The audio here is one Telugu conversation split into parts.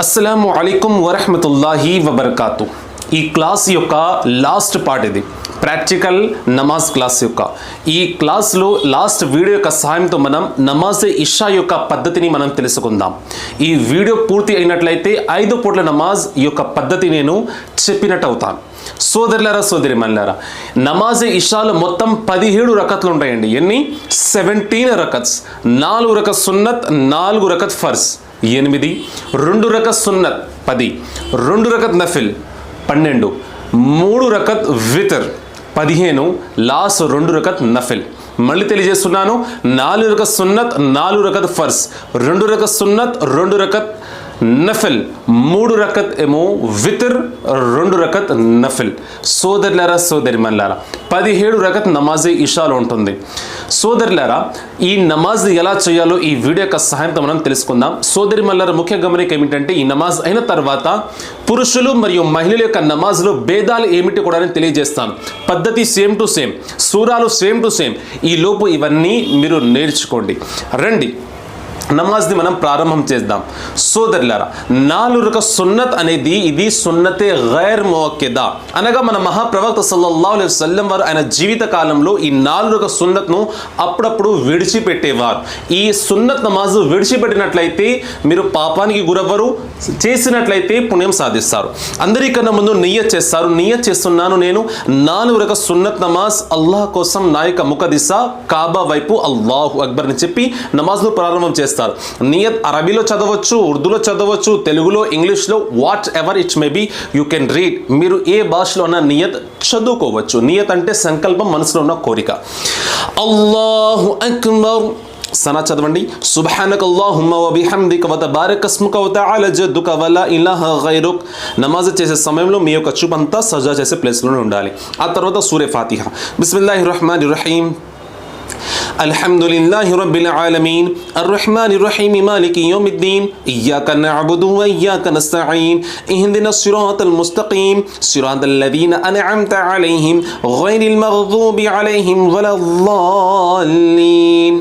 అస్సలాము అలైకుం వరహ్మతుల్లాహి వబర్కాతు. ఈ క్లాస్ యొక్క లాస్ట్ పార్ట్ ఇది, ప్రాక్టికల్ నమాజ్ క్లాస్ యొక్క. ఈ క్లాస్లో లాస్ట్ వీడియో యొక్క సహాయంతో మనం నమాజ్ ఇషా యొక్క పద్ధతిని మనం తెలుసుకుందాం. ఈ వీడియో పూర్తి అయినట్లయితే 5 పూట్ల నమాజ్ యొక్క పద్ధతి నేను చెప్పినట్టు అవుతాను. సోదరులారా సోదరిమణులారా, నమాజ్ ఇషాలో మొత్తం 17 రకత్లు ఉంటాయండి. ఎన్ని? 17 రకత్స్. 4 రకత్ సున్నత్, 4 రకత్ ఫర్జ్ 8, 2 రకత్ సున్నత్ 10, 2 రకత్ నఫిల్ 12, 3 రకత్ వితర్ 15, లాస్ట్ 2 రకత్ నఫిల్. మళ్ళీ తెలియజేస్తున్నాను, 4 రకత్ సున్నత్, 4 రకత్ ఫర్జ్, 2 రకత్ సున్నత్, 2 రకత్ నఫిల్, 3 రకత్ ఏమో వితర్, 2 రకత్ నఫిల్. సోదరులారా సోదరిమణులారా, 17 రకత్ నమాజ్ ఇషాలో ఉంటుంది. సోదరులారా, ఈ నమాజ్ ఎలా చేయాలో ఈ వీడియో యొక్క సహాయంతో మనం తెలుసుకుందాం. సోదరిమణులారా, ముఖ్య గమనిక ఏమిటంటే ఈ నమాజ్ అయిన తర్వాత పురుషులు మరియు మహిళల యొక్క నమాజ్లో భేదాలు ఏమిటి కూడా నేను తెలియజేస్తాను. పద్ధతి సేమ్ టు సేమ్, సూరాలు సేమ్ టు సేమ్. ఈ లోపు ఇవన్నీ మీరు నేర్చుకోండి. రండి నమాజ్ని మనం ప్రారంభం చేద్దాం. సోదరులారా, 4 రకత్ సున్నత్ అనేది ఇది సున్నతే గైర్ మువక్కిదా, అనగా మన మహాప్రవక్త సల్లల్లాహు అలైహి వసల్లం వారు ఆయన జీవిత కాలంలో ఈ 4 రకత్ సున్నత్ను అప్పుడప్పుడు విడిచిపెట్టేవారు. ఈ సున్నత్ నమాజు విడిచిపెట్టినట్లయితే మీరు పాపానికి గురవ్వరు, చేసినట్లయితే పుణ్యం సాధిస్తారు. అందరికన్నా ముందు నియ్యత్ చేస్తారు. నియ్యత్ చేస్తున్నాను నేను 4 రకత్ సున్నత్ నమాజ్ అల్లాహ్ కోసం నా యొక్క ముఖ దిశ కాబా వైపు అల్లాహు అక్బర్ అని చెప్పి నమాజ్ను ప్రారంభం చేస్తారు. నియత్ అరబీలో చదవచ్చు, ఉర్దూలో చదవచ్చు, తెలుగులో, ఇంగ్లీష్లో, what ever it's may be you can read. మీరు ఏ భాషలో ఉన్న నియత్ చదువుకోవచ్చు. నియత్ అంటే సంకల్పం, మనసులో ఉన్న కోరిక. అల్లాహు అక్బర్ సనా చదవండి. సుబ్హానకల్లాహుమ్మ వ బిహమ్దిక వ తబారక ఇస్ముక వ తఆలా జద్దుక వ లా ఇలాహా గైరుక్. నమాజ్ చేసే సమయంలో మీ యొక్క చూపంతా సజా చేసే ప్లేస్లోనే ఉండాలి. ఆ తర్వాత సూరే ఫాతిహా. బిస్మిల్లాహిర్ రహ్మానిర్ రహీం. الحمد لله رب العالمين الرحمن الرحيم مالك يوم الدين إياك نعبد وإياك نستعين اهدنا الصراط المستقيم صراط الذين أنعمت عليهم غير المغضوب عليهم ولا الضالين.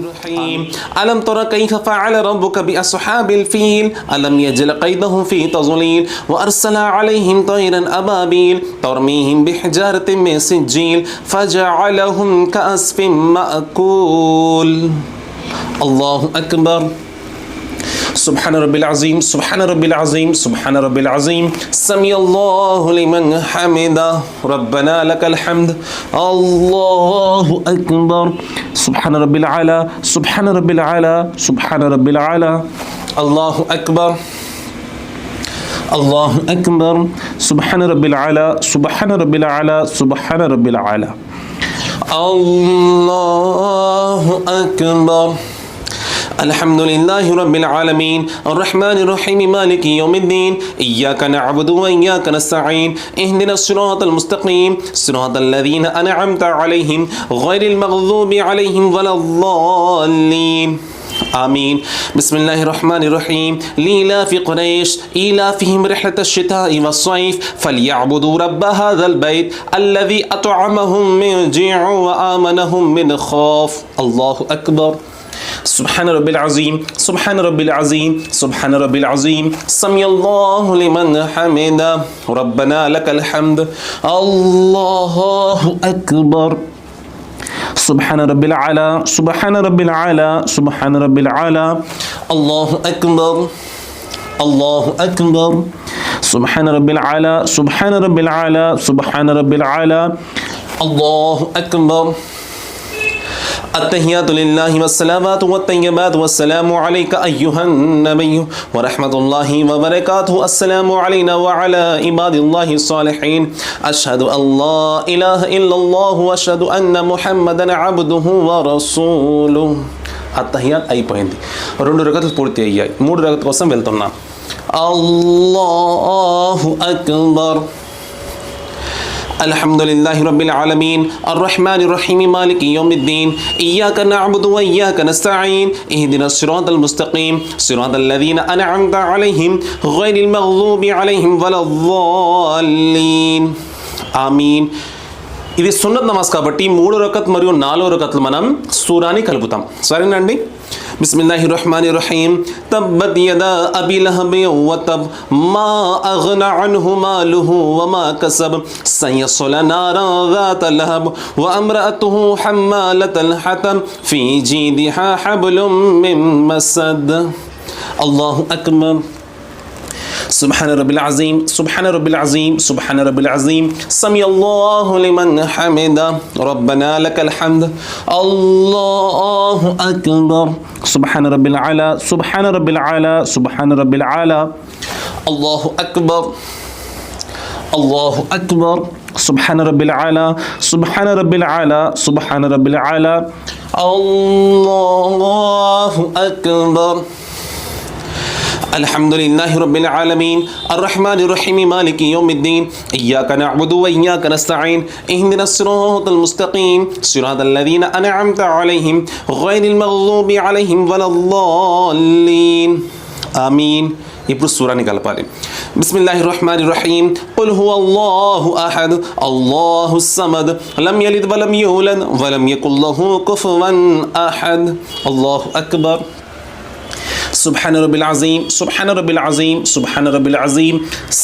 ألم تر كيف فعل ربك بأصحاب الفيل ألم يجعل كيدهم في تضليل وأرسل عليهم طيرا أبابيل ترميهم بحجارة من سجيل فجعلهم كعصف مأكول. الله أكبر. سبحان ربي العظيم سبحان ربي العظيم سبحان ربي العظيم سمي الله لمن حمده ربنا لك الحمد. الله أكبر. سبحان ربي العلا سبحان ربي العلا سبحان ربي العلا. الله أكبر. الله أكبر. سبحان ربي العلا سبحان ربي العلا سبحان ربي العلا. الله أكبر. الحمد لله رب العالمين الرحمن الرحيم مالك يوم الدين إياك نعبد وإياك نستعين اهدنا الصراط المستقيم صراط الذين أنعمت عليهم غير المغضوب عليهم ولا الضالين. آمين. بسم الله الرحمن الرحيم. لإلاف قريش إيلافهم رحلة الشتاء والصيف فليعبدوا رب هذا البيت الذي أطعمهم من جوع وآمنهم من خوف. الله أكبر. سبحان ربي العظيم سبحان ربي العظيم سبحان ربي العظيم سمي الله لمن حمده ربنا لك الحمد. الله أكبر. سبحان ربي العلا سبحان ربي العلا سبحان ربي العلا. الله أكبر. الله أكبر. سبحان ربي العلا سبحان ربي العلا سبحان ربي العلا. الله أكبر. التحيات لله والصلوات والطيبات والسلام عليك أيها النبي ورحمة الله وبركاته. السلام علينا وعلى عباد الله الصالحين. أشهد أن لا إله إلا الله وأشهد أن محمدا عبده ورسوله. التحيات అయిపోయింది. 2 రకతులు పూర్తి అయ్యాయి. 3 రకత్ కోసం వెళ్తున్నాం. అల్లాహు అక్బర్. الحمد لله رب العالمين الرحمن الرحيم مالك يوم الدين إياك نعبد وإياك نستعين اهدنا الصراط المستقيم صراط الذين أنعمت عليهم غير المغضوب عليهم ولا الضالين. آمين. ఇది సున్నత్ నమాజ్ కాబట్టి 3 రకత్ మరియు 4 రకత్లు మనం సూరాని కలుపుతాం. సరేనండి. బిస్మిల్లాహిర్ రహ్మానిర్ రహీం. తబ్బత్ యదా అబీ లహబ్ వతబ్ మా అగ్నా అన్హు మాలుహు వమా కసబ్ సయస్లా నారా ذات లహబ్ వఅమ్రఅతుహు హమ్మాలతల్ హతబ్ ఫీ జీదిహా హబ్లుం మిన్ మసద్. అల్లాహు అక్బర్. سبحان رب العظيم سبحان رب العظيم سبحان رب العظيم سمع الله لمن حمده ربنا لك الحمد الله أكبر. سبحان رب العلا سبحان رب العلا سبحان رب العلا. الله أكبر الله أكبر. سبحان رب العلا سبحان رب العلا سبحان رب العلا. الله أكبر. الحمد لله رب العالمين الرحمن الرحيم مالك يوم الدين إياك نعبد وإياك نستعين اهدنا الصراط المستقيم صراط الذين أنعمت عليهم غير المغضوب عليهم ولا الضالين آمين. ఇప్పుడు సూరాని కలపాలి. బిస్మిల్లాహిర్ రహ్మానిర్ రహీం. ఖుల్ హువల్లాహు అహద్ అల్లాహుస్ సమద్ లం యలిద్ వలం యూలద్ వలం యకుల్ లహు కుఫువన్ అహద్. అల్లాహు అక్బర్. سبحان رب العظيم سبحان رب العظيم سبحان رب العظيم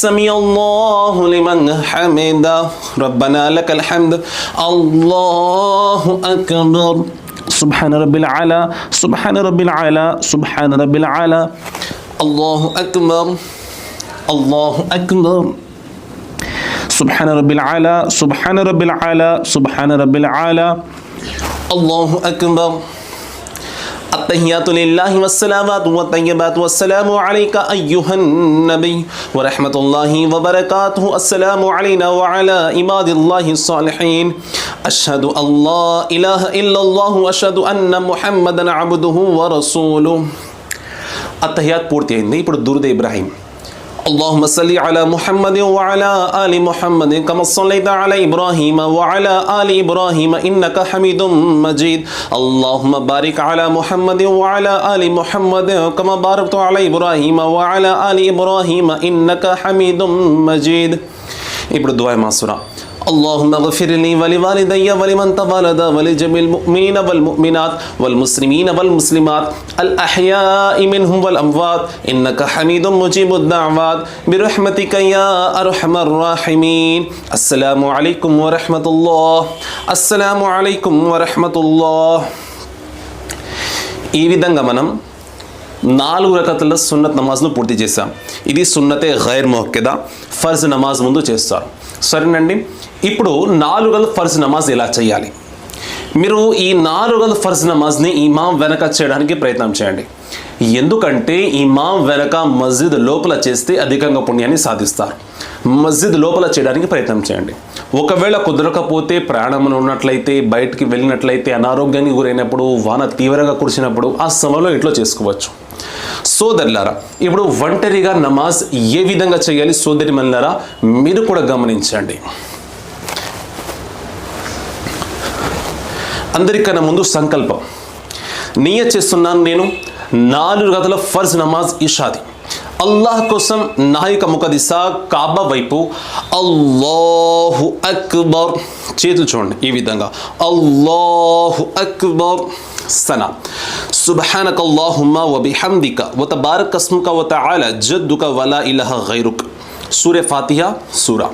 سمع الله لمن حمده ربنا لك الحمد الله أكبر. سبحان رب العلا سبحان رب العلا سبحان رب العلا. الله أكبر الله أكبر. سبحان رب العلا سبحان رب العلا سبحان رب العلا. الله أكبر. التحيات لله والصلوات والطيبات والسلام عليك أيها النبي ورحمة الله وبركاته. السلام علينا وعلى عباد الله الصالحين. أشهد أن لا إله إلا الله وأشهد أن محمدا عبده ورسوله. التحيات పూర్తి అయింది. ఇప్పుడు దురూద్ ఇబ్రాహీం. اللهم صل على محمد وعلى آل محمد كما صليت على إبراهيم وعلى آل إبراهيم إنك حميد مجيد. اللهم بارك على محمد وعلى آل محمد كما باركت على إبراهيم وعلى آل إبراهيم إنك حميد مجيد. ఇప్పుడు దుఆ మాసురా. اللهم اغفر لي ولوالدي ولمن تولد ولجميع المؤمنين والمؤمنات والمسلمين والمسلمات الأحياء منهم والأموات إنك حميد مجيب الدعوات برحمتك يا أرحم الراحمين. السلام عليكم ورحمة الله. السلام عليكم ورحمة الله. ఈ విధంగా మనం 4 రకాల సున్నత్ నమాజ్ను పూర్తి చేశాం. ఇది సున్నతే గైర్ ముఅక్కదా, ఫర్జ్ నమాజ్ ముందు చేస్తారు. సరేనండి. ఇప్పుడు 4 రకాల ఫర్జ్ నమాజ్ ఎలా చేయాలి? మీరు ఈ 4 రకాల ఫర్జ్ నమాజ్ని ఇమాం వెనక చేయడానికి ప్రయత్నం చేయండి. ఎందుకంటే ఇమాం వెనక మస్జిద్ లోపల చేస్తే అధికంగా పుణ్యాన్ని సాధిస్తారు. మస్జిద్ లోపల చేయడానికి ప్రయత్నం చేయండి. ఒకవేళ కుదరకపోతే ప్రయాణంలో ఉన్నట్లయితే, బయటికి వెళ్ళినట్లయితే, అనారోగ్యానికి గురైనప్పుడు, వాన తీవ్రంగా కురిసినప్పుడు ఆ సమయంలో ఇంట్లో చేసుకోవచ్చు. సోదరులారా, ఇప్పుడు ఒంటరిగా నమాజ్ ఏ విధంగా చేయాలి సోదరి మల్లారా మీరు కూడా గమనించండి. అందరికన్నా ముందు సంకల్పం. నియత్ చేస్తున్నాను, నేను 4 గంటల ఫర్జ్ నమాజ్ ఇషాది అల్లాహ్ కోసం నా యొక్క ముఖదిశ కాబా వైపు అల్లాహు అక్బర్. చేతులు చూడండి ఈ విధంగా అల్లాహు అక్బర్. సనా సుబ్హానక అల్లాహుమ్మ వ బిహమ్దిక వ తబారక ఇస్ముక వ తఆలా జద్దుక వ లా ఇలాహ గైరుక. సూరా ఫాతిహా సూరా.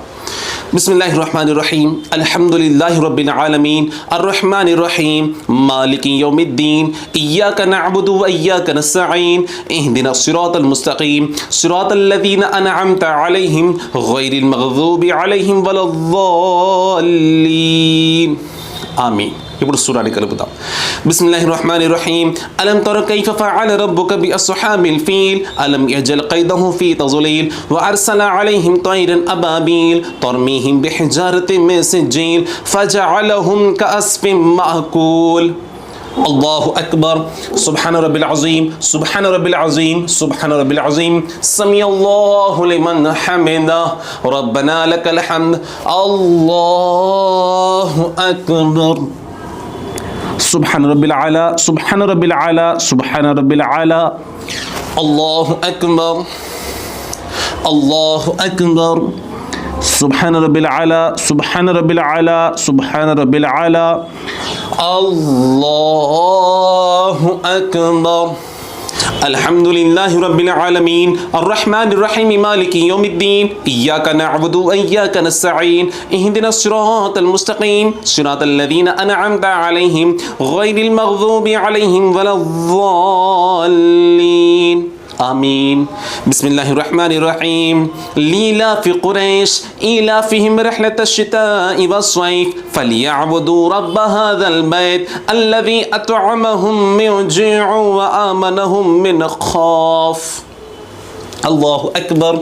بسم الله الرحمن الرحيم الحمد لله رب العالمين الرحمن الرحيم مالك يوم الدين إياك نعبد وإياك نستعين اهدنا الصراط المستقيم صراط الذين أنعمت عليهم غير المغضوب عليهم ولا الضالين آمين. ఇప్పుడు సూరాని కలుపుదాం. బిస్మిల్లాహిర్ రహ్మానిర్ రహీం అలం తర కైఫ ఫఅల రబ్బుక బి అస్హాబిల్ ఫీల్ అలం యజల్ ఖైదహు ఫీ తజ్లీల్ వ అర్సల అలైహిం తైరన్ అబాబీల్ తర్మీహిం బిహిజారతిన్ మిన్ సిజీల్ ఫజఅలహుం కఅస్ఫిన్ మఅకూల్. الله أكبر. سبحان رب العظيم سبحان رب العظيم سبحان رب العظيم سمع الله لمن حمده ربنا لك الحمد. الله أكبر. سبحان رب العلا سبحان رب العلا سبحان رب العلا. الله أكبر الله أكبر. سبحان رب العلا سبحان رب العلا سبحان رب العلا. అల్లాహు అక్బర్. అల్హమ్దులిల్లాహి రబ్బిల్ ఆలమీన్ అర్రహ్మానిర్ రహీం మాలికి యౌమిద్దీన్ ఇయ్యాక నఅబుదు వ ఇయ్యాక నస్తഈన్ ఇహ్దినస్ సిరాతల్ ముస్తఖీం సిరాతల్ లదీన అన్అమ్త అలైహిం గైరిల్ మగ్దూబి అలైహిం వలద్దాల్లీన్. آمين. بسم الله الرحمن الرحيم. لإيلاف قريش إيلافهم رحلة الشتاء والصيف فليعبدوا رب هذا البيت الذي أطعمهم من جوع وآمنهم من خوف. الله أكبر.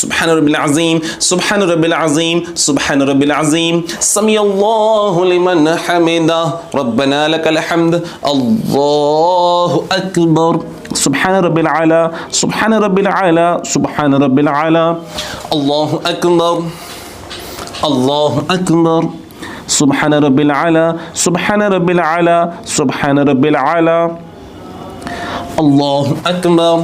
سبحان رب العظيم سبحان رب العظيم سبحان رب العظيم. سمي الله لمن حمده ربنا لك الحمد. الله أكبر. سبحان رب العلا سبحان رب العلا سبحان رب العلا. الله أكبر الله أكبر. سبحان رب العلا سبحان رب العلا سبحان رب العلا. الله أكبر.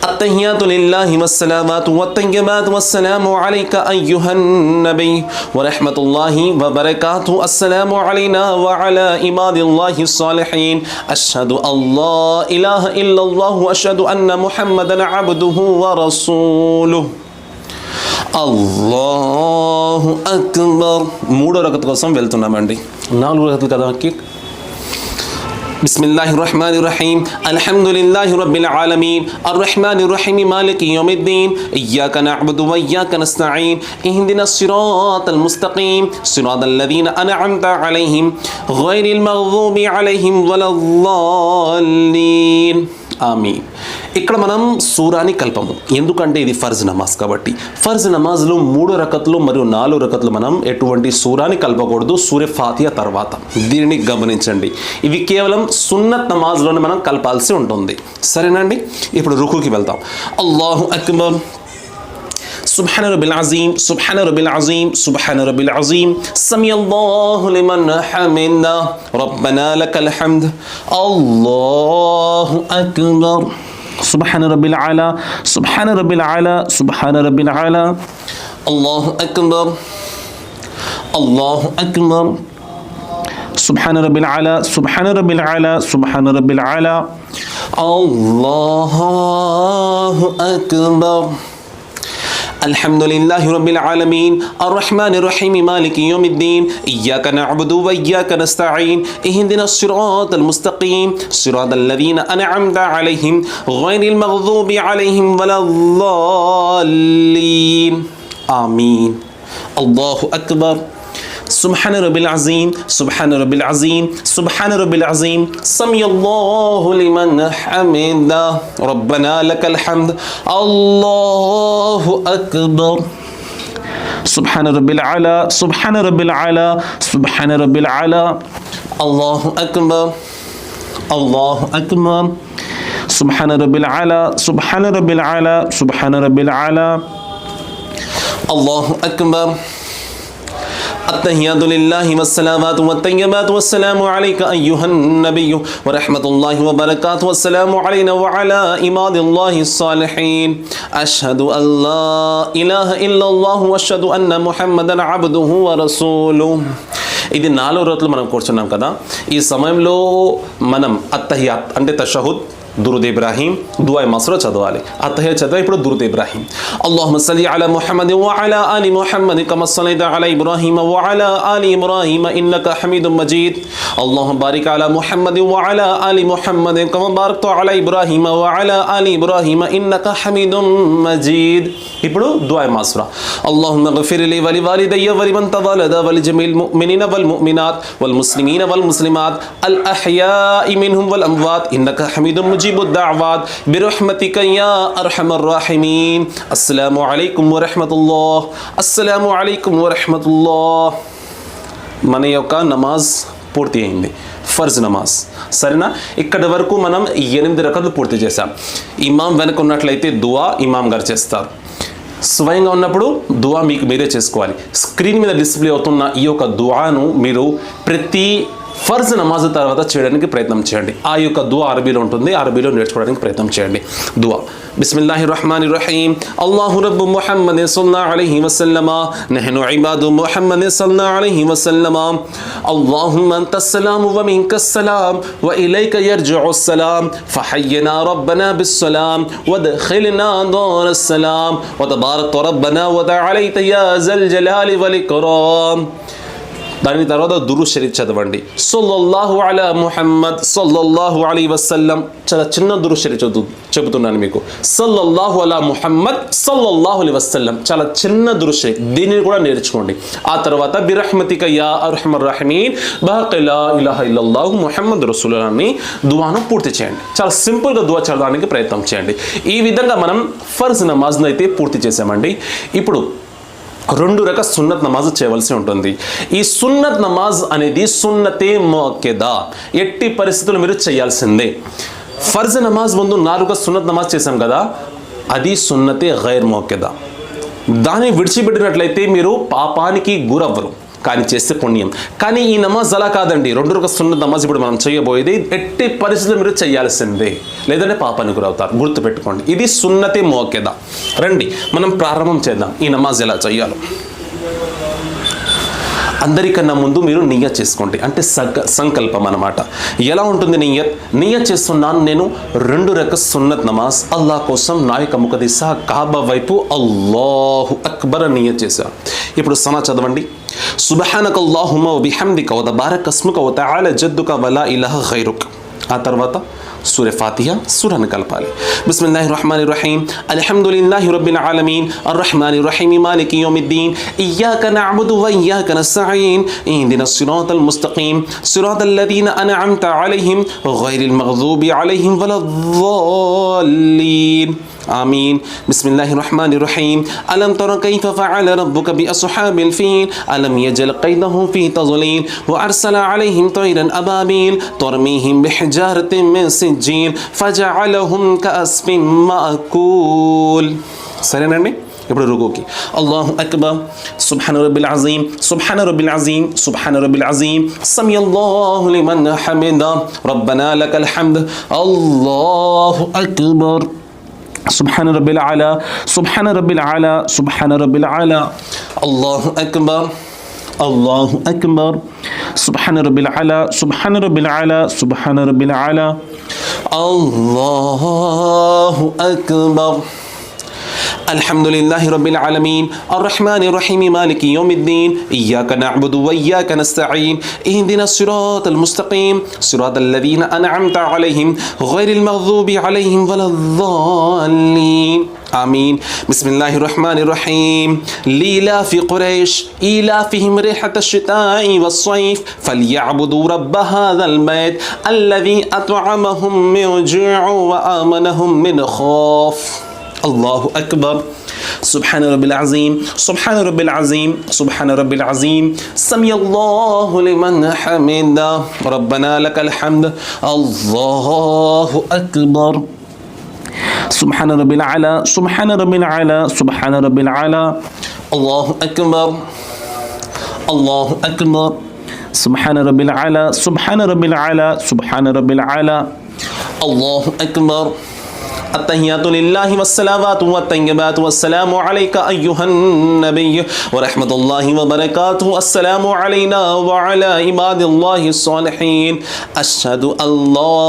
التحيات لله والسلامات والطيبات والسلام عليك أيها النبي ورحمة الله وبركاته. السلام علينا وعلى عباد الله الصالحين. أشهد أن لا إله إلا الله وأشهد أن محمدا عبده ورسوله. అల్లాహు అక్బర్. మూడో రకత్ కోసం వెళ్తున్నామండి. 4 రకతులు కదా. بسم الله الرحمن الرحيم. الحمد لله رب العالمين الرحمن الرحيم مالك يوم الدين إياك نعبد وإياك نستعين اهدنا الصراط المستقيم صراط الذين أنعمت عليهم غير المغضوب عليهم ولا الضالين. ఆమీన్. ఇక్కడ మనం సూరాని కల్పము, ఎందుకంటే ఇది ఫర్జ్ నమాజ్ కాబట్టి. ఫర్జ్ నమాజ్లో 3 రకతులు మరియు 4 రకతులు మనం ఎటువంటి సూరాని కలపకూడదు సూర్య ఫాతిహా తర్వాత. దీనిని గమనించండి. ఇవి కేవలం సున్నత్ నమాజ్లోనే మనం కలపాల్సి ఉంటుంది. సరేనండి. ఇప్పుడు రుకుకి వెళ్తాం. అల్లాహు అక్బర్. سبحان رب العظيم سبحان رب العظيم سبحان رب العظيم. سمي الله لمن حمده ربنا لك الحمد. الله أكبر. سبحان رب العلا سبحان رب العلا سبحان رب العلا. الله أكبر الله أكبر. سبحان رب العلا سبحان رب العلا سبحان رب العلا. الله أكبر. الحمد لله رب العالمين الرحمن الرحيم مالك يوم الدين إياك نعبد وإياك نستعين اهدنا الصراط المستقيم صراط الذين أنعمت عليهم غير المغضوب عليهم ولا الضالين. آمين. الله أكبر. سبحان رب العظيم سبحان رب العظيم سبحان رب العظيم. سمي الله لمن حمده ربنا لك الحمد. الله أكبر. سبحان رب العلا سبحان رب العلا سبحان رب العلا. الله أكبر الله أكبر. سبحان رب العلا سبحان رب العلا سبحان رب العلا. الله أكبر. التحيات لله والسلامات والطيبات والسلام عليك أيها النبي ورحمة الله وبركاته. والسلام علينا وعلى عباد الله الصالحين. أشهد أن لا إله إلا الله وأشهد أن محمدا عبده ورسوله. ఇది 4 రోజులు మనం కూర్చున్నాం కదా. ఈ సమయంలో మనం అత్తహియాత్ అంటే తషహుద్, దురూద్ ఇబ్రాహీం, దుఆ మస్రా చదవాలి. అత్తహియాత్ చదివా. ఇప్పుడు దురూద్ ఇబ్రాహీం. అల్లాహుమ్మ సల్లి అలా ముహమ్మద్ వ అలా ఆలి ముహమ్మద్ కమా సల్లైత అలా ఇబ్రాహీం వ అలా ఆలి ఇబ్రాహీం ఇన్నక హమీదుమ్ మజీద్. అల్లాహుమ్మ బారిక్ అలా ముహమ్మద్ వ అలా ఆలి ముహమ్మద్ కమా బారక్త అలా ఇబ్రాహీం వ అలా ఆలి ఇబ్రాహీం ఇన్నక హమీదుమ్ మజీద్. ఇప్పుడు దుఆ మస్రా. అల్లాహుమ్మ ఘఫిర్ లీ వ లివాలిదయ్య వ లిమన్ తవలద వ లిజమీల్ ముమినీన వల్ ముమినాత్ వల్ ముస్లిమీన వల్ ముస్లిమాత్ అల్ అహ్యాఇ మిన్హుం వల్ అమ్వాత్ ఇన్నక హమీదుమ్ مجيب الدعوات برحمتك يا أرحم الراحمين. السلام عليكم ورحمة الله. السلام عليكم ورحمة الله. మన యొక్క నమాజ్ పూర్తి అయింది. ఫర్జ్ నమాజ్. సరేనా. ఇక్కడి వరకు మనం 8 రకాలు పూర్తి చేసాం. ఇమాం వెనక ఉన్నట్లయితే దుఆ ఇమాం గారు చేస్తారు. స్వయంగా ఉన్నప్పుడు దుఆ మీకు మీరే చేసుకోవాలి. స్క్రీన్ మీద డిస్ప్లే అవుతున్న ఈ యొక్క దుఆను మీరు ప్రతి ఫర్జ్ నమాజ్ తర్వాత చేయడానికి ప్రయత్నం చేయండి. ఆ యొక్క దువా అరబీలో ఉంటుంది, అరబీలో నేర్చుకోవడానికి ప్రయత్నం చేయండి. దువా బిస్మిల్లాహిర్ రహమానిర్ రహీం. అల్లాహు రబ్బు ముహమ్మద్ సల్లల్లాహు అలైహి వసల్లమ నహను ఇబాదు ముహమ్మద్ సల్లల్లాహు అలైహి వసల్లమ అల్లాహుమ్మ అంతస్ సలాము వ మిన్కస్ సలాం వ ఇలైక యర్జిఉస్ సలాం ఫహయ్యినా రబ్బనా బిస్ సలాం వద్ఖిల్నా దారస్ సలాం వ తబారక రబ్బనా వ తఆలైత యా జల్ జలాలి వల్ ఇక్రామ్. దాని తర్వాత దురూద్ షరీఫ్ చదవండి. సల్లల్లాహు అలా ముహమ్మద్ సల్లల్లాహు అలైహి వసల్లం. చాలా చిన్న దురూద్ షరీఫ్ చెబుతున్నాను మీకు. సల్లల్లాహు అలా ముహమ్మద్ సల్లల్లాహు అలైహి వసల్లం, చాలా చిన్న దురూద్ షరీఫ్, దీనిని కూడా నేర్చుకోండి. ఆ తర్వాత బిరహ్మతిక యా అర్హమర్ రహీమీన్ బహక లా ఇలాహ ఇల్లల్లాహు ముహమ్మద్ రసూలుల్లాహ్ అని దువాను పూర్తి చేయండి. చాలా సింపుల్గా దువా చదవడానికి ప్రయత్నం చేయండి. ఈ విధంగా మనం ఫర్జ్ నమాజ్ను అయితే పూర్తి చేసామండి. ఇప్పుడు 2 రకాల సున్నత్ నమాజ్ చేయవలసి ఉంటుంది. ఈ సున్నత్ నమాజ్ అనేది సున్నతే ముఅక్కదా, ఎట్టి పరిస్థితులు మీరు చేయాల్సిందే. ఫర్జ్ నమాజ్ ముందు 4 సున్నత్ నమాజ్ చేశాం కదా, అది సున్నతే గైర్ ముఅక్కదా. దాన్ని విడిచిపెట్టినట్లయితే మీరు పాపానికి గురవ్వరు, కానీ చేస్తే పుణ్యం. కానీ ఈ నమాజ్ అలా కాదండి. 2 రకాల సున్నత్ నమాజ్ ఇప్పుడు మనం చేయబోయేది ఎట్టి పరిస్థితులు మీరు చేయాల్సిందే, లేదంటే పాపానికి గురవుతారు. గుర్తుపెట్టుకోండి, ఇది సున్నతే ముఅక్కదా. రండి మనం ప్రారంభం చేద్దాం ఈ నమాజ్ ఎలా చేయాలో. అందరికన్నా ముందు మీరు నియ్యత్ చేసుకోండి, అంటే సంకల్పం అన్నమాట. ఎలా ఉంటుంది నియ్యత్ చేస్తున్నాను నేను 2 రకాల సున్నత్ నమాజ్ అల్లాహ్ కోసం, నా యొక్క ముఖ దిశ కాబా వైపు అల్లాహు అక్బర్ నియ్యత్ చేశాను. ఇప్పుడు సనా చదవండి. సుబ్హానకల్లాహుమ్మ వ బిహమ్దిక వ తబారక ఇస్ముక వ తఆలా జద్దుక వ లా ఇలాహ గైరుక. ఆ తర్వాత సూర ఫాతిహా సూరాను కలపాలి. బిస్మిల్లాహిర్ రహమానిర్ రహీం. అల్హమ్దులిల్లాహి రబ్బిల్ ఆలమీన్ అర్రహమానిర్ రహీం మాలికి యౌమిద్దీన్ ఇయ్యాక నఅబుదు వ ఇయ్యాక నస్తഈన్ ఇహ్దినస్ సిరాతల్ ముస్తఖీం సిరాతల్ లదీన అన్అమ్త అలైహిం గైరిల్ మగ్దూబి అలైహిం వలద్దాల్లీన్. آمين. بسم الله الرحمن الرحيم. ألم تر كيف فعل ربك بأصحاب الفيل ألم يجعل كيدهم في تضليل وأرسل عليهم طيرا أبابيل ترميهم بحجارة من سجيل فجعلهم كعصف مأكول. సరేనండి. ఇప్పుడు రుకుకి అల్లాహు అక్బర్ సుబ్హాన రబ్బిల్ అజీం సుబ్హాన రబ్బిల్ అజీం సుబ్హాన రబ్బిల్ అజీం సమయల్లాహు లిమన్ హమిదా రబ్బనా లకల్ హమ్ద్ అల్లాహు అక్బర్ سبحان رب العلا سبحان رب العلا سبحان رب العلا الله أكبر الله أكبر سبحان رب العلا سبحان رب العلا سبحان رب العلا الله أكبر. الحمد لله رب العالمين الرحمن الرحيم مالك يوم الدين إياك نعبد وإياك نستعين اهدنا الصراط المستقيم صراط الذين أنعمت عليهم غير المغضوب عليهم ولا الضالين. آمين. بسم الله الرحمن الرحيم. لإلاف قريش إيلافهم ريحة الشتاء والصيف فليعبدوا رب هذا البيت الذي أطعمهم من جوع وآمنهم من خوف. الله أكبر. سبحان رب العظيم سبحان رب العظيم سبحان رب العظيم سمي الله لمن حمده ربنا لك الحمد الله أكبر. سبحان رب العلا سبحان رب العلا سبحان رب العلا الله أكبر الله أكبر. سبحان رب العلا سبحان رب العلا سبحان رب العلا الله أكبر. التحيات لله والصلوات والطيبات والسلام عليك أيها النبي ورحمة الله وبركاته السلام علينا وعلى عباد الله الصالحين أشهد أن لا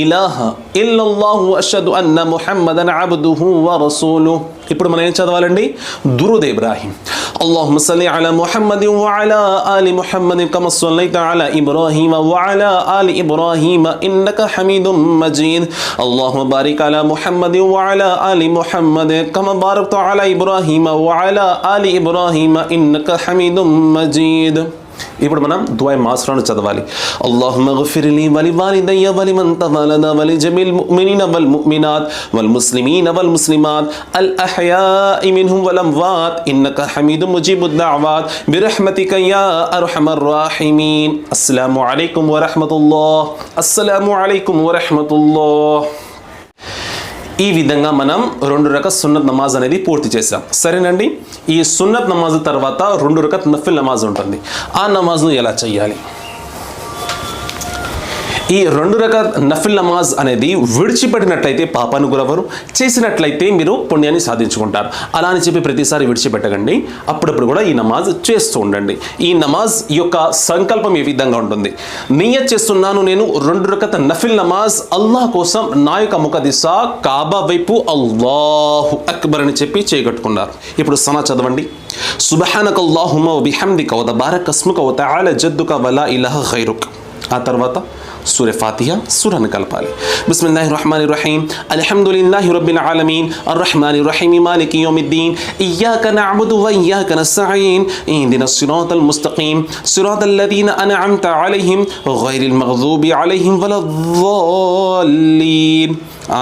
إله إلا الله وأشهد أن محمدا عبده ورسوله. ఇప్పుడు మనం ఏం చదవాలండి? దురూద్ ఇబ్రాహీం. اللهم صل على محمد وعلى آل محمد كما صليت على إبراهيم وعلى آل إبراهيم إنك حميد مجيد. اللهم بارك على محمد وعلى آل محمد كما باركت على إبراهيم وعلى آل إبراهيم إنك حميد مجيد. ఇప్పుడు మనం దుఆ మాస్రాను చదవాలి. అల్లాహుమ్మ గిఫిర్లీ వలివాలిదయ్య వలిమన్ తవలనా వలిజమీల్ ముమినీన వల్ ముమినాత్ వల్ ముస్లిమీన వల్ ముస్లిమాత్ అల్ అహయాఇ మిన్హుం వల్ అమ్వాత్ ఇన్నక హమీదుం ముజీబుద్ దఅవాత్ బిరహ్మతిక యా అర్హమర్ రాహిమీన్. అస్సలాము అలైకుం వరహ్మతుల్లాహ్. అస్సలాము అలైకుం వరహ్మతుల్లాహ్. ఈ విధంగా మనం 2 రకాల సున్నత్ నమాజ్ అనేది పూర్తి చేసాం. సరేనండి. ఈ సున్నత్ నమాజ్ తర్వాత 2 రకాల నఫిల్ నమాజ్ ఉంటుంది. ఆ నమాజ్ను ఎలా చేయాలి? ఈ 2 రకాల నఫిల్ నమాజ్ అనేది విడిచిపెట్టినట్లయితే పాపానికి గురవరు, చేసినట్లయితే మీరు పుణ్యాన్ని సాధించుకుంటారు. అలా అని చెప్పి ప్రతిసారి విడిచిపెట్టకండి, అప్పుడప్పుడు కూడా ఈ నమాజ్ చేస్తూ ఉండండి. ఈ నమాజ్ యొక్క సంకల్పం ఏ విధంగా ఉంటుంది? నియత్ చేస్తున్నాను నేను 2 రకాల నఫిల్ నమాజ్ అల్లాహ్ కోసం, నా యొక్క ముఖ దిశ కాబా వైపు అల్లాహు అక్బర్ అని చెప్పి చేయగట్టుకున్నారు. ఇప్పుడు సనా చదవండి. సుబ్హానకల్లాహుమ్మ వ బిహమ్దిక వ తబారక అస్ముక వ తఆలా జద్దుక వ లా ఇలాహ గైరుక్. ఆ తర్వాత సూర ఫాతిహా సూరాను కలపాలి. బిస్మిల్లాహిర్ రహమానిర్ రహీం. అల్హమ్దులిల్లాహి రబ్బిల్ ఆలమీన్ అర్రహ్మానిర్ రహీం మాలికి యౌమిద్దీన్ ఇయ్యాక నఅబుదు వ ఇయ్యాక నస్తഈన్ ఇహ్దినస్ సిరాతల్ ముస్తఖీం సిరాతల్ లదీన అన్అమ్త అలైహిం గైరిల్ మగ్దూబి అలైహిం వలద్దాల్లీన్.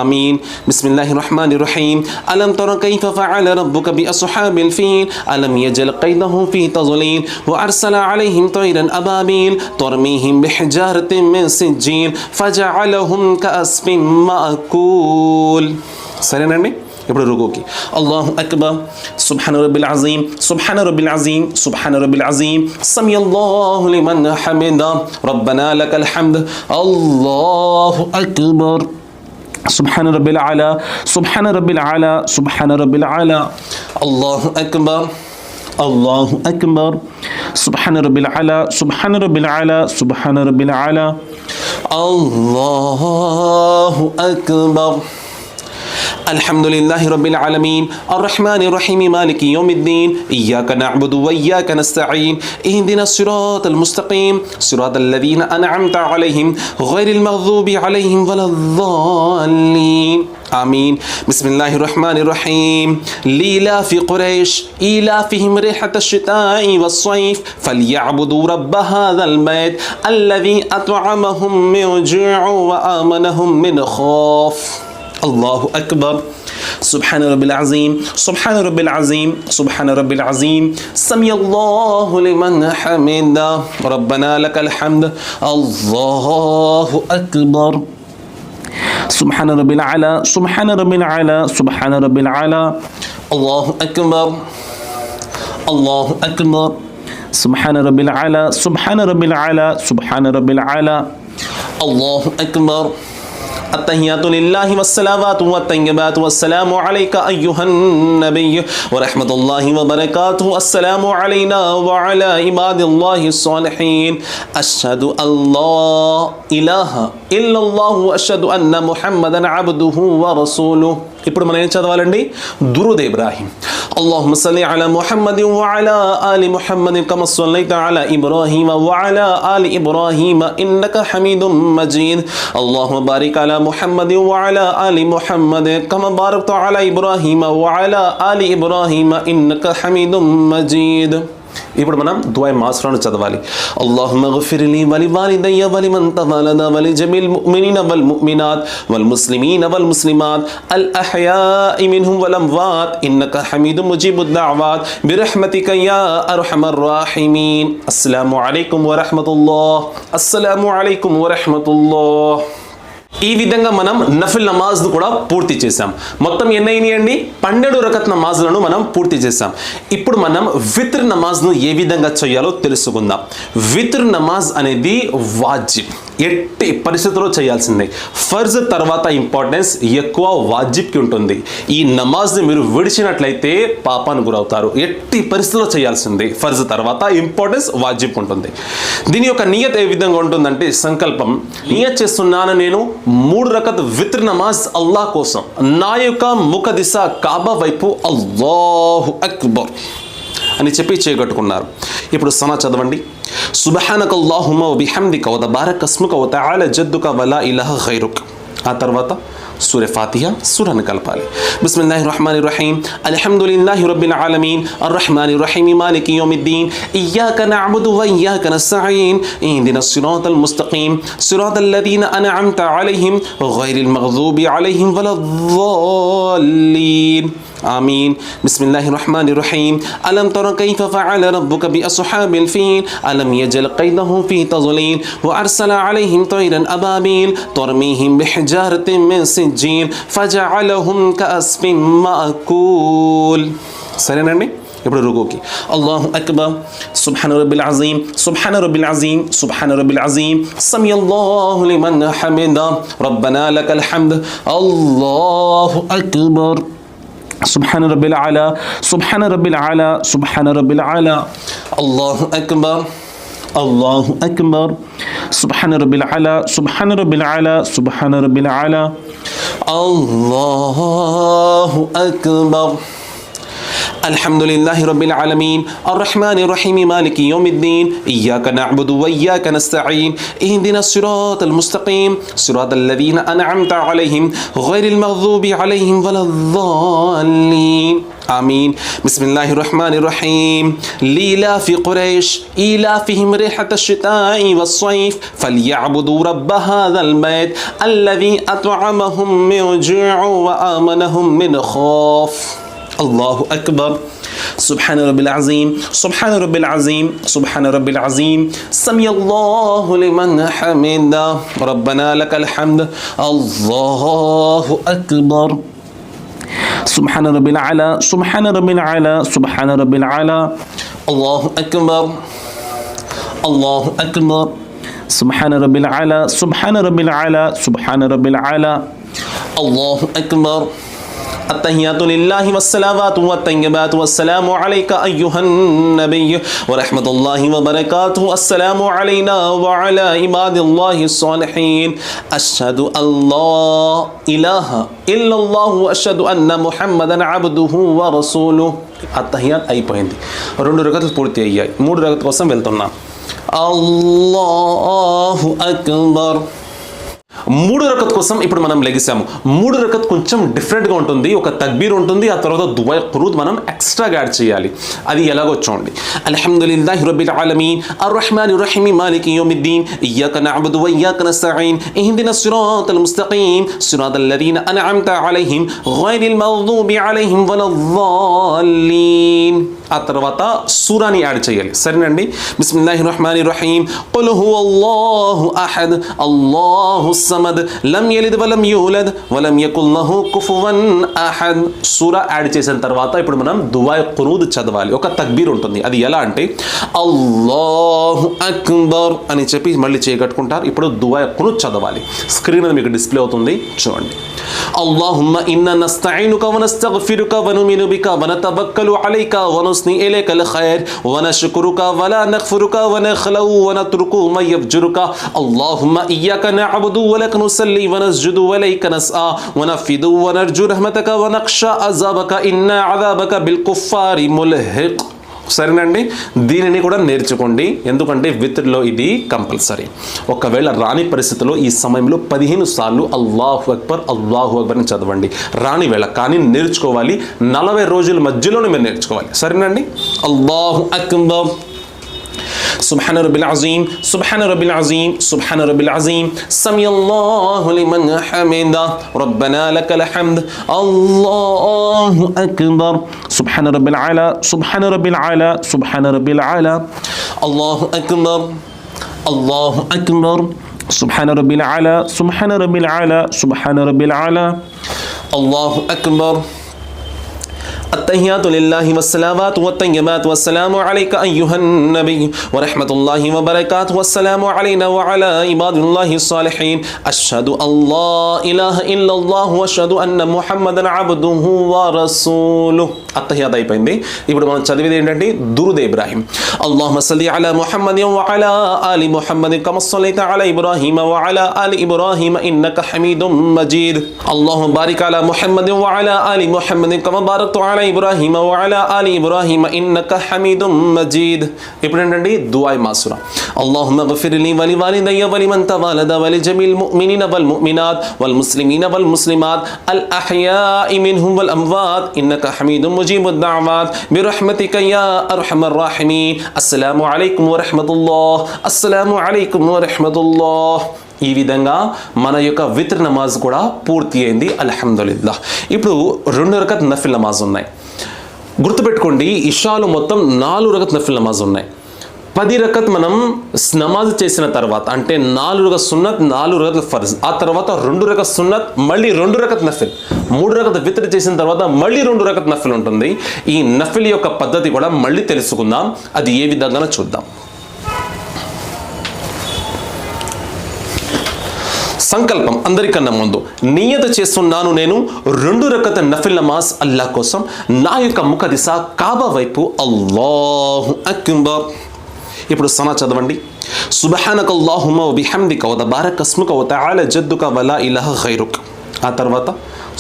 آمين. بسم الله الرحمن الرحيم. ألم تر كيف فعل ربك بأصحاب الفيل ألم يجعل كيدهم في تضليل وأرسل عليهم طيرا أبابيل ترميهم بحجارة من سجيل فجعلهم كعصف مأكول. సరేనండి. ఇప్పుడు రుకుకి అల్లాహు అక్బర్ సుబ్హాన రబ్బిల్ అజీం సుబ్హాన రబ్బిల్ అజీం సుబ్హాన రబ్బిల్ అజీం సమీయల్లాహు లిమన్ హమిదా రబ్బనా లకల్ హమ్ద్ అల్లాహు అక్బర్ سبحان ربي العلا سبحان ربي العلا سبحان ربي العلا الله أكبر الله أكبر سبحان ربي العلا سبحان ربي العلا سبحان ربي العلا الله أكبر. الحمد لله رب العالمين الرحمن الرحيم مالك يوم الدين إياك نعبد وإياك نستعين اهدنا الصراط المستقيم صراط الذين أنعمت عليهم غير المغضوب عليهم ولا الضالين. آمين. بسم الله الرحمن الرحيم. لإلاف قريش إيلافهم ريحة الشتاء والصيف فليعبدوا رب هذا البيت الذي أطعمهم من جوع وآمنهم من خوف. الله أكبر. سبحان رب العظيم سبحان رب العظيم سبحان رب العظيم سمي الله لمن حمده ربنا لك الحمد الله أكبر. سبحان رب العلا سبحان رب العلا سبحان رب العلا الله أكبر الله أكبر. سبحان رب العلا سبحان رب العلا سبحان رب العلا الله أكبر. التحيات لله والصلوات والطيبات والسلام عليك أيها النبي ورحمة الله وبركاته السلام علينا وعلى عباد الله الصالحين أشهد أن لا إله إلا الله وأشهد أن محمدا عبده ورسوله. ఇప్పుడు మనం ఏం చదవాలండి? దురూద్ ఇబ్రాహీం. اللهم صل على محمد وعلى آل محمد كما صليت على إبراهيم وعلى آل إبراهيم إنك حميد مجيد. اللهم بارك على محمد وعلى آل محمد كما باركت على إبراهيم وعلى آل إبراهيم إنك حميد مجيد. ఇప్పుడు మనం దుఆ మాస్రాను చదవాలి. అల్లాహుమ్మ గిఫిర్లీ వలివాలిదయ్య వలిమన్ తవలద వలిజమీల్ ముమినీన వల్ ముమినాత్ వల్ ముస్లిమీన వల్ ముస్లిమాత్ అల్ అహయాఇ మిన్హుం వల్ అమ్వాత్ ఇన్నక హమీదుం ముజీబుద్ దఅవాత్ బిరహ్మతిక యా అర్హమర్ రాహిమీన్. అస్సలాము అలైకుం వరహ్మతుల్లాహ్. అస్సలాము అలైకుం వరహ్మతుల్లాహ్. ఈ విధంగా మనం నఫిల్ నమాజ్ను కూడా పూర్తి చేసాం. మొత్తం ఎన్ని అయినాయండి? 12 రకత్ నమాజ్లను మనం పూర్తి చేసాం. ఇప్పుడు మనం విత్ర్ నమాజ్ను ఏ విధంగా చేయాలో తెలుసుకుందాం. విత్ర్ నమాజ్ అనేది వాజిబ్, ఎట్టి పరిస్థితుల్లో చేయాల్సిందే. ఫర్జ్ తర్వాత ఇంపార్టెన్స్ ఎక్కువ వాజిబ్కి ఉంటుంది. ఈ నమాజ్ని మీరు విడిచినట్లయితే పాపానికి గురవుతారు. ఎట్టి పరిస్థితుల్లో చేయాల్సిందే. ఫర్జ్ తర్వాత ఇంపార్టెన్స్ వాజిబ్ ఉంటుంది. దీని యొక్క నియత్ ఏ విధంగా ఉంటుందంటే, సంకల్పం నియత్ చేస్తున్నాను నేను 3 రకత్ విత్ర్ నమాజ్ అల్లాహ్ కోసం, నా యొక్క ముఖ దిశ కాబా వైపు అల్లాహు అక్బర్ అని చెప్పి చేయగట్టుకున్నారు. ఇప్పుడు సనా చదవండి. సుబ్హానకల్లాహుమ్మ వ బిహమ్దిక వ తబారక అస్ముక వ తఆలా జద్దుక వ లా ఇలాహ గైరుక్. ఆ తర్వాత సూర ఫాతిహా సూరాను కలపాలి. బిస్మిల్లాహిర్ రహమానిర్ రహీం. అల్హమ్దులిల్లాహి రబ్బిల్ ఆలమీన్ అర్రహ్మానిర్ రహీం మాలికి యౌమిద్దీన్ ఇయ్యాక నఅబుదు వ ఇయ్యాక నస్తഈన్ ఇహ్దినస్ సిరాతల్ ముస్తఖీం సిరాతల్ లదీన అన్అమ్త అలైహిం గైరిల్ మగ్దూబి అలైహిం వలద్దాల్లీన్. آمين. بسم الله الرحمن الرحيم. ألم تر كيف فعل ربك بأصحاب الفيل ألم يجعل كيدهم في تضليل وأرسل عليهم طيرا أبابيل ترميهم بحجارة من سجيل فجعلهم كعصف مأكول. సరేనండి. ఇప్పుడు రుకుకి అల్లాహు అక్బర్ సుబ్హాన రబ్బిల్ అజీం సుబ్హాన రబ్బిల్ అజీం సుబ్హాన రబ్బిల్ అజీం సమయల్లాహు లిమన్ హమిదా రబ్బనా లకల్ హమ్ద్ అల్లాహు అక్బర్ سبحان رب العلا سبحان رب العلا سبحان رب العلا الله أكبر الله أكبر سبحان رب العلا سبحان رب العلا سبحان رب العلا الله أكبر الحمد لله رب العالمين الرحمن الرحيم مالك يوم الدين إياك نعبد وإياك نستعين اهدنا الصراط المستقيم صراط الذين أنعمت عليهم غير المغضوب عليهم ولا الضالين آمين بسم الله الرحمن الرحيم لإلاف قريش إيلافهم ريحة الشتاء والصيف فليعبدوا رب هذا البيت الذي أطعمهم من جوع وآمنهم من خوف الله أكبر سبحان رب العظيم سبحان رب العظيم سبحان رب العظيم سمي الله لمن حمده ربنا لك الحمد الله أكبر سبحان رب العلا سبحان رب العلا سبحان رب العلا الله أكبر الله أكبر سبحان رب العلا سبحان رب العلا سبحان رب العلا الله أكبر التحيات لله والصلوات والطيبات والسلام عليك أيها النبي ورحمة الله وبركاته السلام علينا وعلى عباد الله الصالحين أشهد أن لا إله إلا الله وأشهد أن محمدا عبده ورسوله التحيات అయిపోయింది 2 రకతులు పూర్తి అయ్యాయి 3 రకత కోసం వెళ్తున్నా అల్లాహు అక్బర్ 3 రకత్ కోసం ఇప్పుడు మనం లెగిసాము 3 రకత్ కొంచెం డిఫరెంట్గా ఉంటుంది ఒక తక్బీర్ ఉంటుంది ఆ తర్వాత దువా ఖురూద్ మనం ఎక్స్ట్రాగా యాడ్ చేయాలి అది ఎలాగో చూడండి అల్హమ్దులిల్లాహి రబ్బిల్ ఆలమీన్ అర్రహ్మానిర్ రహీం మాలికి యౌమిద్దీన్ ఇయ్యాక నఅబుదు వ ఇయ్యాక నస్తഈన్ ఇహ్దినస్ సిరాతల్ ముస్తఖీం సిరాతల్ లదీన అన్అమ్త అలైహిం గైరిల్ మగ్దూబి అలైహిం వలద్దాలీన్ ఆ తర్వాత సూరాని యాడ్ చేయాలి సరేనండి బిస్మిల్లాహిర్ రహ్మానిర్ రహీం ఖుల్ హువల్లాహు అహద్ అల్లాహు సమద్ లం యలిద్ వలం యూలద్ వలం యకుల్ లహు కుఫువన్ అహద్ సూరా యాడ్ చేసిన తర్వాత ఇప్పుడు మనం దువా ఖురూద్ చదవాలి ఒక తక్బీర్ ఉంటుంది అది ఎలా అంటే అల్లాహు అక్బర్ అని చెప్పి మళ్ళీ చేయగట్టుకుంటారు ఇప్పుడు దువా ఖురూద్ చదవాలి స్క్రీన్ మీద మీకు డిస్ప్లే అవుతుంది చూడండి اللهم إنا نستعينك ونستغفرك ونؤمن بك ونتوكل عليك ونثني إليك الخير ونشكرك ولا نكفرك ونخلو ونترك من يفجرك اللهم إياك نعبد ولك نصلي ونسجد وليك نسعى ونفد ونرجو رحمتك ونخشى عذابك إن عذابك بالكفار ملحق సరేనండి దీనిని కూడా నేర్చుకోండి ఎందుకంటే విత్ర్లో ఇది కంపల్సరీ ఒకవేళ రాని పరిస్థితిలో ఈ సమయంలో 15 సార్లు అల్లాహు అక్బర్ అని చదవండి రాని వేళ కానీ నేర్చుకోవాలి 40 రోజుల మధ్యలోనే మీరు నేర్చుకోవాలి సరేనండి అల్లాహు అక్బర్ سبحان رب العظيم سبحان رب العظيم سبحان رب العظيم سمي الله لمن حمده ربنا لك الحمد الله أكبر سبحان رب العلا سبحان رب العلا سبحان رب العلا الله أكبر الله أكبر سبحان رب العلا سبحان رب العلا سبحان رب العلا الله أكبر التحيات لله والصلوات والطيبات والسلام عليك أيها النبي ورحمة الله وبركاته والسلام علينا وعلى عباد الله الصالحين أشهد أن لا إله إلا الله وأشهد أن محمدا عبده ورسوله التحيات అయిపోయింది ఇప్పుడు మనం చదివేది ఏంటంటే దురూద్ ఇబ్రాహీం اللهم صل على محمد وعلى آل محمد كما صليت على إبراهيم وعلى آل إبراهيم إنك حميد مجيد اللهم بارك على محمد وعلى آل محمد كما باركت على إبراهيم وعلى آل إبراهيم إنك حميد مجيد ఇప్పుడు ఏంటంటే దుఆ మాసురా اللهم اغفر لي ولوالدي ولمن تولد ولجميع المؤمنين والمؤمنات والمسلمين والمسلمات الأحياء منهم والأموات إنك حميد مجيب الدعوات برحمتك يا أرحم الراحمين السلام عليكم ورحمة الله السلام عليكم ورحمة الله ఈ విధంగా మన యొక్క విత్ర్ నమాజ్ కూడా పూర్తి అయింది అల్హమ్దులిల్లాహ్ ఇప్పుడు 2 రకత్ నఫిల్ నమాజ్ ఉన్నాయి గుర్తుపెట్టుకోండి ఇషాలో మొత్తం 4 రకత్ నఫిల్ నమాజ్ ఉన్నాయి 10 రకత్ మనం నమాజ్ చేసిన తర్వాత అంటే 4 రకత్ సున్నత్ 4 రకత్ ఫర్జ్, ఆ తర్వాత 2 రకత్ సున్నత్ మళ్ళీ 2 రకత్ నఫిల్, 3 రకత్ విత్ర్ చేసిన తర్వాత మళ్ళీ 2 రకత్ నఫిల్ ఉంటుంది. ఈ నఫిల్ యొక్క పద్ధతి కూడా మళ్ళీ తెలుసుకుందాం, అది ఏ విధంగానో చూద్దాం. సంకల్పం అందరికన్నా ముందు నియత చేస్తున్నాను, నేను 2 రకత్ నఫిల్ నమాజ్ అల్లా కోసం. నా యొక్క ముఖ దిశ కాబా వైపు. అల్లాహు అక్బర్. ఇప్పుడు సనా చదవండి. సుబ్హానక అల్లాహుమ్మ వ బిహమ్దిక వ తబారక అస్ముక వ తఆలా జద్దుక వ లా ఇలాహ గైరుక. ఆ తర్వాత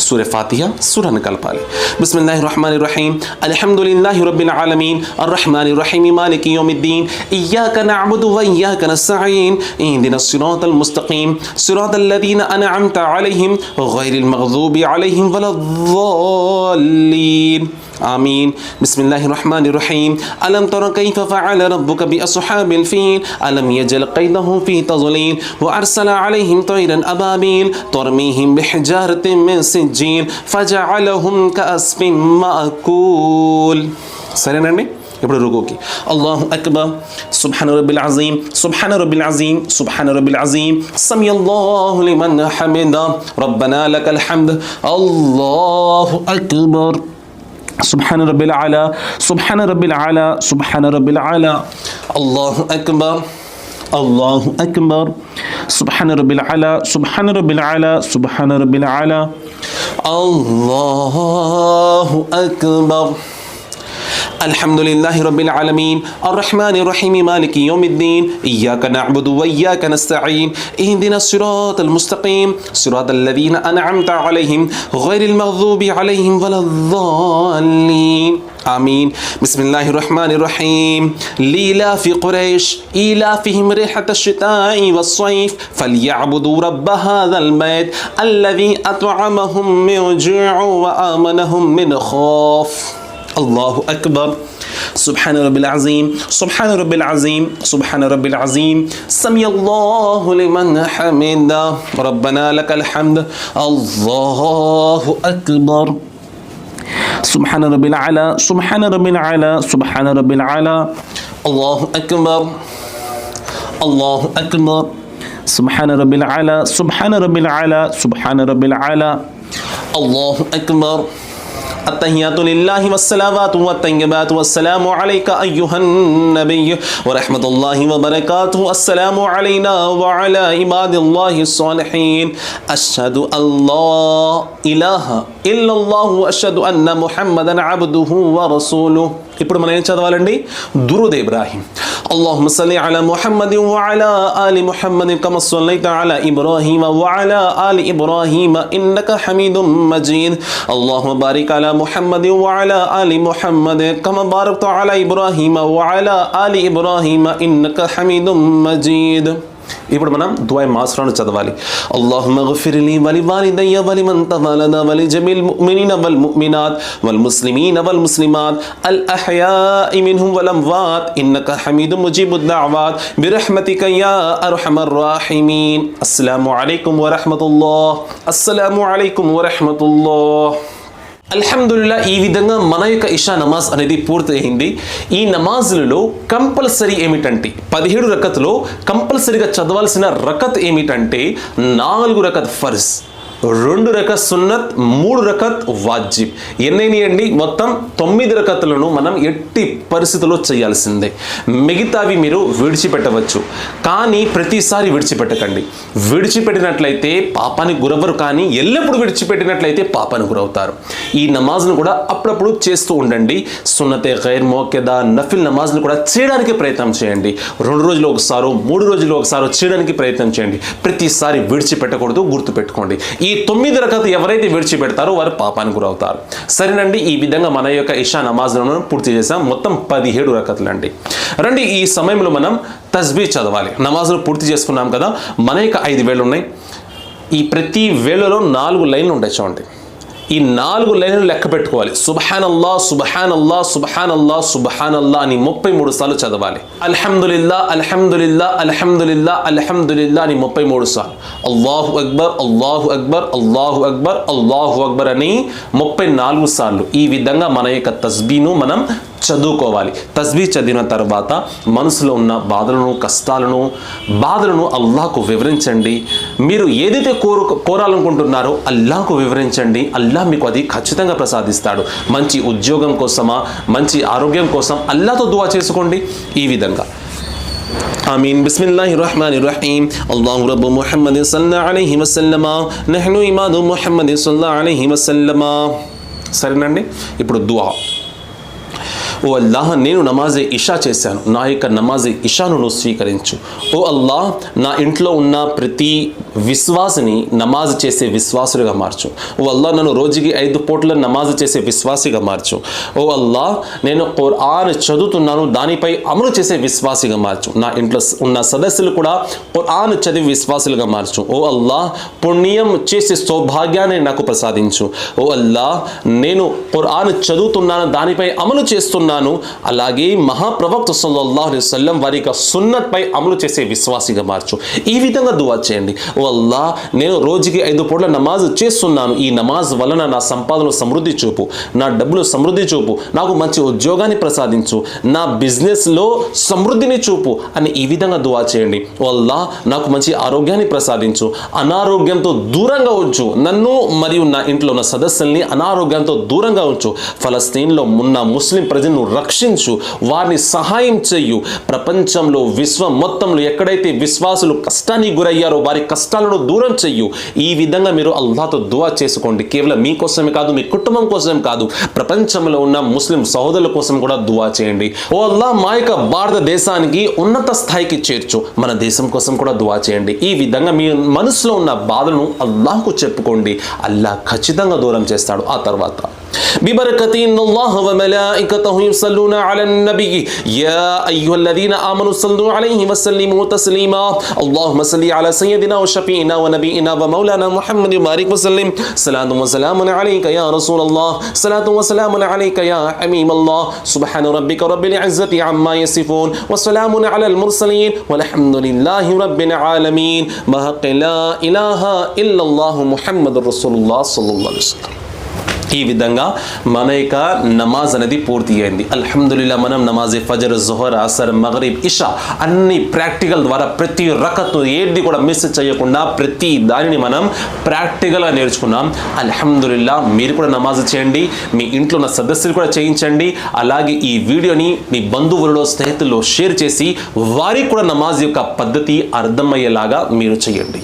సూర ఫాతిహా సూరను కలపాలి. బిస్మిల్లాహిర్ రహమానిర్ రహీం. అల్హమ్దులిల్లాహి రబ్బిల్ ఆలమీన్ అర్రహమానిర్ రహీం మాలికి యౌమిద్దీన్ ఇయ్యాక నఅబుదు వ ఇయ్యాక నస్తഈన్ ఇహ్దినస్ సిరాతల్ ముస్తఖీం సిరాతల్ లదీన అన్అమ్త అలైహిం గైరిల్ మగ్దూబి అలైహిం వలద్దాల్లీన్. آمين. بسم الله الرحمن الرحيم. ألم تر كيف فعل ربك بأصحاب الفيل ألم يجعل قيدهم في تضليل وأرسل عليهم طيرا أبابيل ترميهم بحجارة من سجيل فجعلهم كعصف مأكول. సరేనండి. ఇప్పుడు రుకుకి అల్లాహు అక్బర్ సుబ్హాన రబ్బిల్ అజీం సుబ్హాన రబ్బిల్ అజీం సుబ్హాన రబ్బిల్ అజీం సమయల్లాహు లిమన్ హమిదా రబ్బనా లకల్ హమ్ద్ అల్లాహు అక్బర్ سبحان رب العلا سبحان رب العلا سبحان رب العلا الله أكبر الله أكبر سبحان رب العلا سبحان رب العلا سبحان رب العلا الله أكبر. الحمد لله رب العالمين الرحمن الرحيم مالك يوم الدين إياك نعبد وإياك نستعين اهدنا الصراط المستقيم صراط الذين أنعمت عليهم غير المغضوب عليهم ولا الضالين. آمين. بسم الله الرحمن الرحيم. لإلاف قريش إيلافهم ريحة الشتاء والصيف فليعبدوا رب هذا البيت الذي أطعمهم من جوع وآمنهم من خوف. الله أكبر. سبحان رب العظيم سبحان رب العظيم سبحان رب العظيم سمي الله لمن حمده ربنا لك الحمد. الله أكبر. سبحان رب العلا سبحان رب العلا سبحان رب العلا. الله أكبر. الله أكبر. سبحان رب العلا سبحان رب العلا سبحان رب العلا. الله أكبر. التحيات لله والصلوات والطيبات والسلام عليك أيها النبي ورحمة الله وبركاته. السلام علينا وعلى عباد الله الصالحين. أشهد أن لا إله إلا الله وأشهد أن محمدا عبده ورسوله. ఇప్పుడు మనం ఏం చదవాలండి? దురూద్ ఇబ్రాహీం. اللهم صل على محمد وعلى آل محمد كما صليت على إبراهيم وعلى آل إبراهيم إنك حميد مجيد. اللهم بارك على محمد وعلى آل محمد كما باركت على إبراهيم وعلى آل إبراهيم إنك حميد مجيد. ఇప్పుడు మనం దుఆ మాస్రాను చదవాలి. అల్లాహుమ్మ గిఫిర్లీ వలి వాలిదయ్య వలి మన్ తవలనా వలి జమీల్ ముమినీన వల్ ముమినాత్ వల్ ముస్లిమీన వల్ ముస్లిమాత్ అల్ అహయాఇ మిన్హుం వల్ అమ్వాత్ ఇన్నక హమీదుం ముజీబుద్ దఅవాత్ బిరహ్మతిక యా అర్హమర్ రాహిమీన్. అస్సలాము అలైకుం వరహ్మతుల్లాహ్. అస్సలాము అలైకుం వరహ్మతుల్లాహ్. అల్హమ్దులిల్లా. ఈ విధంగా మన యొక్క ఇషా నమాజ్ అనేది పూర్తయింది. ఈ నమాజులలో కంపల్సరీ ఏమిటంటే 17 రకత్లో కంపల్సరీగా చదవాల్సిన రకత్ ఏమిటంటే 4 రకత్ ఫర్జ్, 2 రకత్ సున్నత్, 3 రకత్ వాజిబ్. ఎన్నైనాయండి? మొత్తం 9 రకత్లను మనం ఎట్టి పరిస్థితుల్లో చేయాల్సిందే. మిగతావి మీరు విడిచిపెట్టవచ్చు, కానీ ప్రతిసారి విడిచిపెట్టకండి. విడిచిపెట్టినట్లయితే పాపానికి గురవరు, కానీ ఎల్లప్పుడూ విడిచిపెట్టినట్లయితే పాపానికి గురవుతారు. ఈ నమాజ్ను కూడా అప్పుడప్పుడు చేస్తూ ఉండండి. సున్నతే గైర్ మోకెదా నఫిల్ నమాజ్ను కూడా చేయడానికి ప్రయత్నం చేయండి. 2 రోజులు ఒకసారో 3 రోజులు ఒకసారో చేయడానికి ప్రయత్నం చేయండి. ప్రతిసారి విడిచిపెట్టకూడదు, గుర్తుపెట్టుకోండి. ఈ 9 రకత్ ఎవరైతే విడిచిపెడతారో వారు పాపానికి గురవుతారు. సరేనండి, ఈ విధంగా మన యొక్క ఇషా నమాజ్లను పూర్తి చేసాం. మొత్తం 17 రకతులు అండి. రండి, ఈ సమయంలో మనం తస్బీ చదవాలి. నమాజ్ను పూర్తి చేసుకున్నాం కదా. మన యొక్క 5 వేళ్ళు ఉన్నాయి. ఈ ప్రతి వేళలో 4 లైన్లు ఉంటాయి చూడండి. ఈ 4 లైన్లు లెక్క పెట్టుకోవాలి. సుబ్హానల్లా సుబ్హానల్లా సుబ్హానల్లా సుబ్హానల్లా అని 33 సార్లు చదవాలి. అల్హమ్దులిల్లా అల్హమ్దులిల్లా అల్హమ్దులిల్లా అల్హమ్దులిల్లా అని 33 సార్లు. అల్లాహు అక్బర్ అల్లాహు అక్బర్ అల్లాహు అక్బర్ అల్లాహు అక్బర్ అని 34 సార్లు. ఈ విధంగా మన యొక్క తస్బీను మనం చదువుకోవాలి. తస్బీహ్ చదివిన తర్వాత మనసులో ఉన్న బాధలను అల్లాహ్కు వివరించండి. మీరు ఏదైతే కోరాలనుకుంటున్నారో అల్లాహ్కు వివరించండి. అల్లాహ్ మీకు అది ఖచ్చితంగా ప్రసాదిస్తాడు. మంచి ఉద్యోగం కోసమా, మంచి ఆరోగ్యం కోసం అల్లాహ్తో దువా చేసుకోండి. ఈ విధంగా آمين. بسم الله الرحمن الرحيم. الله رب محمد صلى الله عليه وسلم نحن عباد محمد صلى الله عليه وسلم. సరేనండి, ఇప్పుడు దువా. ఓ అల్లాహ్, నేను నమాజే ఇషా చేశాను, నా యొక్క నమాజే ఇషాను నువ్వు స్వీకరించు. ఓ అల్లాహ్, నా ఇంట్లో ఉన్న ప్రతి విశ్వాసిని నమాజ్ చేసే విశ్వాసులుగా మార్చు. ఓ అల్లాహ్, నన్ను రోజుకి 5 పూట్ల నమాజ్ చేసే విశ్వాసిగా మార్చు. ఓ అల్లాహ్, నేను ఖురాన్ చదువుతున్నాను, దానిపై అమలు చేసే విశ్వాసిగా మార్చు. నా ఇంట్లో ఉన్న సదస్సులు కూడా ఖురాన్ చదివి విశ్వాసులుగా మార్చు. ఓ అల్లాహ్, పుణ్యం చేసే సౌభాగ్యాన్ని నాకు ప్రసాదించు. ఓ అల్లాహ్, నేను ఖురాన్ చదువుతున్నాను, దానిపై అమలు చేస్తున్నాను, అలాగే మహాప్రవక్త సల్లల్లాహు అలైహి వసల్లం వారి యొక్క సున్నత్ పై అమలు చేసే విశ్వాసిగా మార్చు. ఈ విధంగా దువా చేయండి. ఓ అల్లాహ్, నేను రోజుకి 5 పూట్ల నమాజ్ చేస్తున్నాను, ఈ నమాజ్ వలన నా సంపాదన సమృద్ధి చూపు, నా డబ్బులు సమృద్ధి చూపు, నాకు మంచి ఉద్యోగాన్ని ప్రసాదించు, నా బిజినెస్లో సమృద్ధిని చూపు అని ఈ విధంగా దువా చేయండి. ఓ అల్లాహ్, నాకు మంచి ఆరోగ్యాన్ని ప్రసాదించు, అనారోగ్యంతో దూరంగా ఉంచు, నన్ను మరియు నా ఇంట్లో ఉన్న సదస్సుల్ని అనారోగ్యంతో దూరంగా ఉంచు. ఫలస్తీన్లో ఉన్న ముస్లిం ప్రజలను రక్షించు, వారిని సహాయం చెయ్యు. ప్రపంచంలో విశ్వం మొత్తంలో ఎక్కడైతే విశ్వాసులు కష్టానికి గురయ్యారో వారి కష్టాలను దూరం చెయ్యు. ఈ విధంగా మీరు అల్లాహ్తో దువా చేసుకోండి. కేవలం మీకోసమే కాదు, మీ కుటుంబం కోసం కాదు, ప్రపంచంలో ఉన్న ముస్లిం సహోదరుల కోసం కూడా దువా చేయండి. ఓ అల్లాహ్, మా యొక్క భారతదేశానికి ఉన్నత స్థాయికి చేర్చు, మన దేశం కోసం కూడా దువా చేయండి. ఈ విధంగా మీ మనసులో ఉన్న బాధలను అల్లాహ్కు చెప్పుకోండి. అల్లాహ్ ఖచ్చితంగా దూరం చేస్తాడు. ఆ తర్వాత ببركة إن الله وملائكته يصلون على النبي يا أيها الذين آمنوا صلوا عليه وسلموا تسليما اللهم صل على سيدنا وشفيعنا ونبينا ومولانا محمد وبارك وسلم صلاة وسلام عليك يا رسول الله صلاة وسلام عليك يا حبيب الله سبحان ربك رب العزة عما يصفون وسلام على المرسلين والحمد لله رب العالمين بحق لا إله إلا الله محمد رسول الله صلى الله عليه وسلم. ఈ విధంగా మన యొక్క నమాజ్ అనేది పూర్తి అయింది. అల్హమ్దులిల్లా, మనం నమాజే ఫజర్, జుహర్, అసర్, మగ్రిబ్, ఇషా అన్ని ప్రాక్టికల్ ద్వారా ప్రతి రకత్ ఏది కూడా మిస్ చేయకుండా ప్రతి దానిని మనం ప్రాక్టికల్గా నేర్చుకున్నాం. అల్హమ్దులిల్లా, మీరు కూడా నమాజ్ చేయండి, మీ ఇంట్లో ఉన్న సదస్సులు కూడా చేయించండి. అలాగే ఈ వీడియోని మీ బంధువులలో, స్నేహితుల్లో షేర్ చేసి వారికి కూడా నమాజ్ యొక్క పద్ధతి అర్థమయ్యేలాగా మీరు చేయండి.